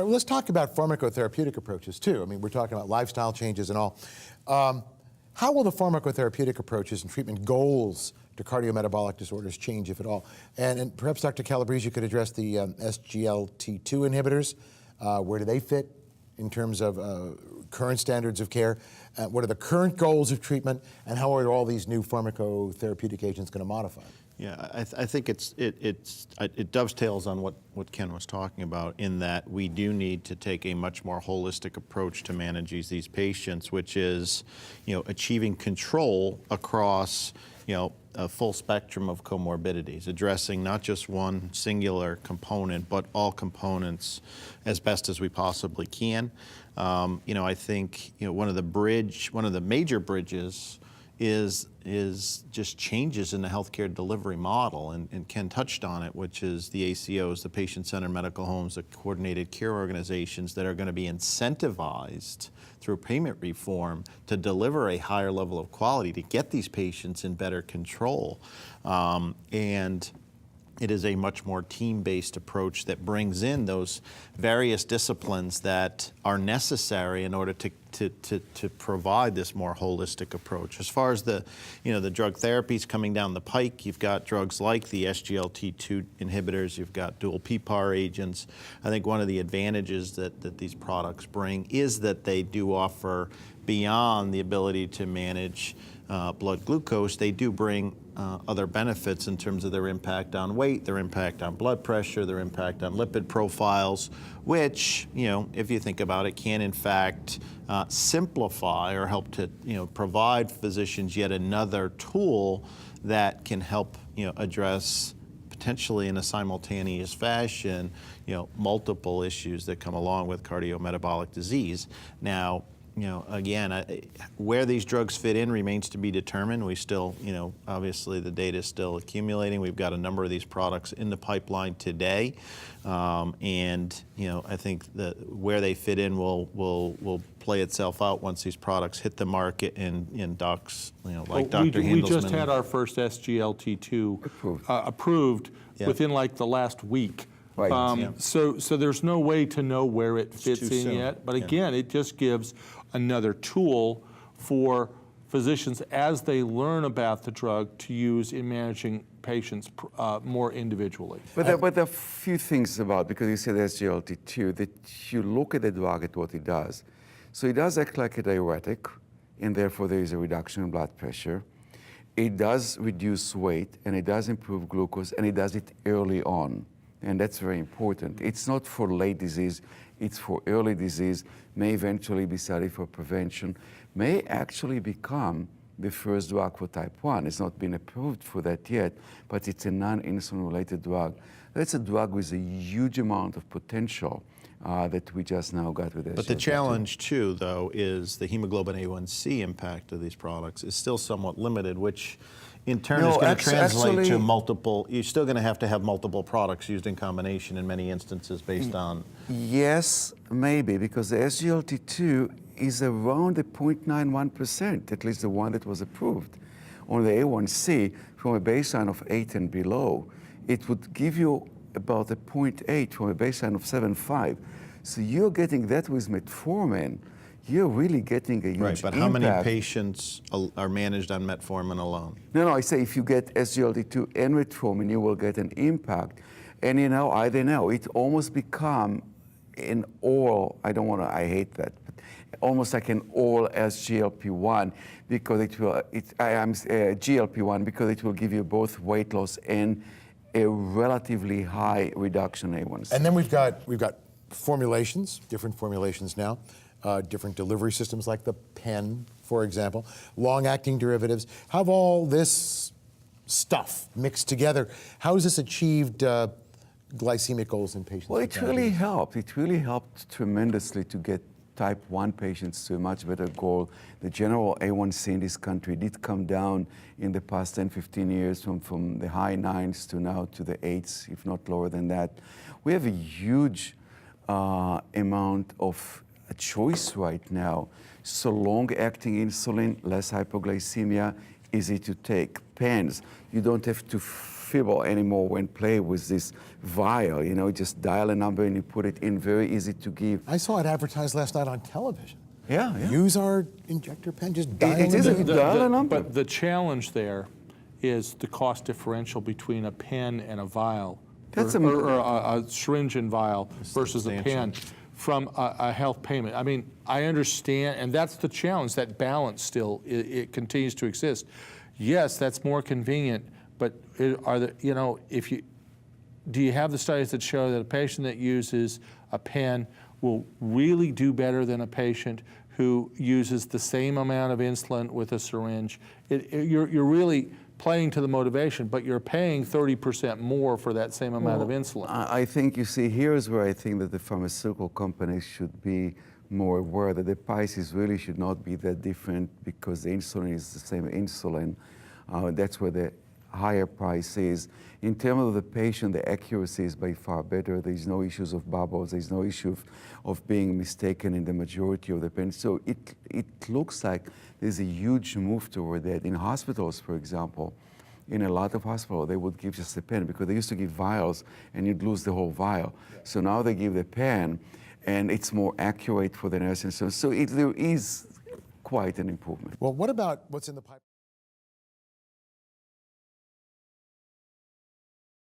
well, let's talk about pharmacotherapeutic approaches too. I mean, we're talking about lifestyle changes and all. How will the pharmacotherapeutic approaches and treatment goals to cardiometabolic disorders change, if at all? And perhaps Dr. Calabrese, you could address the SGLT2 inhibitors. Where do they fit in terms of current standards of care? What are the current goals of treatment? And how are all these new pharmacotherapeutic agents going to modify? Yeah, I think it dovetails on what Ken was talking about, in that we do need to take a much more holistic approach to managing these patients, which is, achieving control across, a full spectrum of comorbidities, addressing not just one singular component, but all components as best as we possibly can. I think one of the major bridges is just changes in the healthcare delivery model, and Ken touched on it, which is the ACOs, the patient-centered medical homes, the coordinated care organizations that are going to be incentivized through payment reform to deliver a higher level of quality, to get these patients in better control. And it is a much more team-based approach that brings in those various disciplines that are necessary in order to provide this more holistic approach. As far as the drug therapies coming down the pike, you've got drugs like the SGLT2 inhibitors, you've got dual PPAR agents. I think one of the advantages that these products bring is that they do offer, beyond the ability to manage blood glucose, they do bring other benefits in terms of their impact on weight, their impact on blood pressure, their impact on lipid profiles, which, if you think about it, can in fact simplify or help to, provide physicians yet another tool that can help, address potentially in a simultaneous fashion, multiple issues that come along with cardiometabolic disease. Now, again, where these drugs fit in remains to be determined. We still, obviously the data is still accumulating. We've got a number of these products in the pipeline today. And, I think that where they fit in will play itself out once these products hit the market and docs, like Dr. Handelsman. We just had our first SGLT2 approved within like the last week. Right. So there's no way to know where it fits in soon. yet. But again, it just gives another tool for physicians as they learn about the drug to use in managing patients more individually. But there are a few things about, because you said SGLT2, that you look at the drug at what it does. So it does act like a diuretic, and therefore there is a reduction in blood pressure. It does reduce weight, and it does improve glucose, and it does it early on. And that's very important. It's not for late disease, it's for early disease, may eventually be studied for prevention, may actually become the first drug for type 1. It's not been approved for that yet, but it's a non-insulin related drug. That's a drug with a huge amount of potential that we just now got with this. But the challenge too, though, is the hemoglobin A1C impact of these products is still somewhat limited, which in turn is going to translate to multiple, you're still going to have multiple products used in combination in many instances based on. Yes, maybe, because the SGLT2 is around the 0.91%, at least the one that was approved. On the A1C, from a baseline of 8 and below, it would give you about a 0.8 from a baseline of 7.5. So you're getting that with metformin. You're really getting a huge impact. Right, but how many patients are managed on metformin alone? No, I say if you get SGLT2 and metformin, you will get an impact. And I don't know, it almost become an oral, I hate that, but almost like an oral SGLP1 because GLP1 because it will give you both weight loss and a relatively high reduction in A1C. And then we've got formulations, different formulations now. Different delivery systems like the pen, for example, long-acting derivatives. Have all this stuff mixed together, how has this achieved glycemic goals in patients? Well, it really helped. It really helped tremendously to get type 1 patients to a much better goal. The general A1C in this country did come down in the past 10, 15 years from the high 9s to now to the 8s, if not lower than that. We have a huge amount of a choice right now. So long-acting insulin, less hypoglycemia, easy to take. Pens, you don't have to feeble anymore when play with this vial. You know, just dial a number and you put it in, very easy to give. I saw it advertised last night on television. Yeah, yeah. Use our injector pen, just dial It it is in. a dial a number. But the challenge there is the cost differential between a pen and a vial, That's or a syringe and vial versus a pen substantial. from a health payment. I mean, I understand, and that's the challenge, that balance still, it continues to exist. Yes, that's more convenient, but you know, do you have the studies that show that a patient that uses a pen will really do better than a patient who uses the same amount of insulin with a syringe? You're really playing to the motivation, but you're paying 30% more for that same amount of insulin. I think, you see, here's where I think that the pharmaceutical companies should be more aware that the prices really should not be that different, because the insulin is the same insulin. That's where the higher price is. In terms of the patient, the accuracy is by far better. There's no issues of bubbles. There's no issue of being mistaken in the majority of the pens. So it looks like there's a huge move toward that. In hospitals, for example, in a lot of hospitals, they would give just a pen, because they used to give vials and you'd lose the whole vial. Yeah. So now they give the pen, and it's more accurate for the nurse and so there is quite an improvement. Well, what about what's in the pipeline?